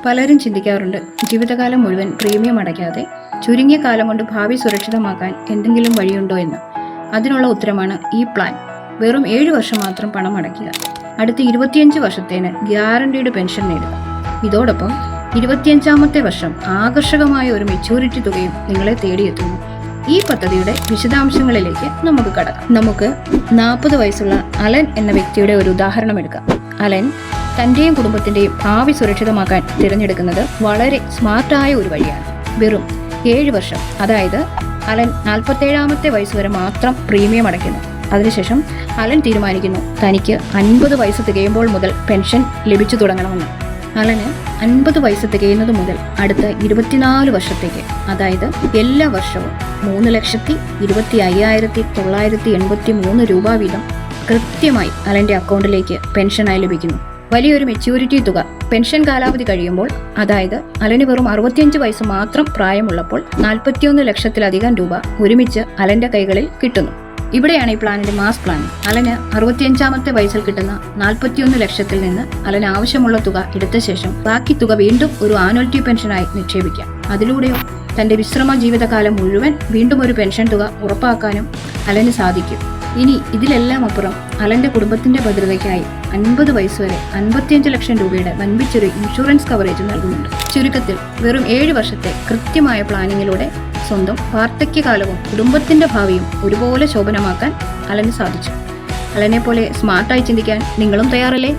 പലരും ചിന്തിക്കാറുണ്ട്, ജീവിതകാലം മുഴുവൻ പ്രീമിയം അടയ്ക്കാതെ ചുരുങ്ങിയ കാലം കൊണ്ട് ഭാവി സുരക്ഷിതമാക്കാൻ എന്തെങ്കിലും വഴിയുണ്ടോ എന്ന്. അതിനുള്ള ഉത്തരമാണ് ഈ പ്ലാൻ. വെറും 7 വർഷം മാത്രം പണം അടയ്ക്കുക. അടുത്ത 25 വർഷത്തേന് ഗ്യാരണ്ടീഡ് പെൻഷൻ നേടുക. ഇതോടൊപ്പം 25ാമത്തെ വർഷം ആകർഷകമായ ഒരു മെച്യൂരിറ്റി തുകയും നിങ്ങളെ തേടിയെത്തുന്നു. ഈ പദ്ധതിയുടെ വിശദാംശങ്ങളിലേക്ക് നമുക്ക് കടക്കാം. നമുക്ക് 40 വയസ്സുള്ള അലൻ എന്ന വ്യക്തിയുടെ ഒരു ഉദാഹരണം എടുക്കാം. അലൻ തന്റെയും കുടുംബത്തിന്റെയും ഭാവി സുരക്ഷിതമാക്കാൻ തിരഞ്ഞെടുക്കുന്നത് വളരെ സ്മാർട്ടായ ഒരു വഴിയാണ്. വെറും 7 വർഷം, അതായത് അലൻ 47ാമത്തെ വയസ്സ് വരെ മാത്രം പ്രീമിയം അടയ്ക്കുന്നു. അതിനുശേഷം അലൻ തീരുമാനിക്കുന്നു തനിക്ക് 50 വയസ്സ് തികയുമ്പോൾ മുതൽ പെൻഷൻ ലഭിച്ചു തുടങ്ങണമെന്ന്. അലന് 50 വയസ്സ് തികയുന്നത് മുതൽ അടുത്ത 24 വർഷത്തേക്ക്, അതായത് എല്ലാ വർഷവും 3,25,983 രൂപ വീതം കൃത്യമായി അലന്റെ അക്കൗണ്ടിലേക്ക് പെൻഷനായി ലഭിക്കുന്നു. വലിയൊരു മെച്യൂരിറ്റി തുക. പെൻഷൻ കാലാവധി കഴിയുമ്പോൾ, അതായത് അലന് വെറും 65 വയസ്സ് മാത്രം പ്രായമുള്ളപ്പോൾ 41 ലക്ഷത്തിലധികം രൂപ ഒരുമിച്ച് അലന്റെ കൈകളിൽ കിട്ടുന്നു. ഇവിടെയാണ് ഈ പ്ലാനിന്റെ മാസ് പ്ലാൻ. അലന് 65ാമത്തെ വയസ്സിൽ കിട്ടുന്ന 41 ലക്ഷത്തിൽ നിന്ന് അലന് ആവശ്യമുള്ള തുക എടുത്ത ശേഷം ബാക്കി തുക വീണ്ടും ഒരു ആനുവൽറ്റി പെൻഷനായി നിക്ഷേപിക്കാം. അതിലൂടെയോ തന്റെ വിശ്രമ ജീവിതകാലം മുഴുവൻ വീണ്ടും ഒരു പെൻഷൻ തുക ഉറപ്പാക്കാനും അലന് സാധിക്കും. ഇനി ഇതിലെല്ലാം അപ്പുറം അലന്റെ കുടുംബത്തിന്റെ ഭദ്രതയ്ക്കായി 50 വയസ്സ് വരെ 55 ലക്ഷം രൂപയുടെ വൻപിച്ചൊരു ഇൻഷുറൻസ് കവറേജ് നൽകുന്നുണ്ട്. ചുരുക്കത്തിൽ വെറും 7 വർഷത്തെ കൃത്യമായ പ്ലാനിങ്ങിലൂടെ സ്വന്തം വാർദ്ധക്യകാലവും കുടുംബത്തിന്റെ ഭാവിയും ഒരുപോലെ ശോഭനമാക്കാൻ അലന് സാധിച്ചു. അലനെ പോലെ സ്മാർട്ടായി ചിന്തിക്കാൻ നിങ്ങളും തയ്യാറല്ലേ?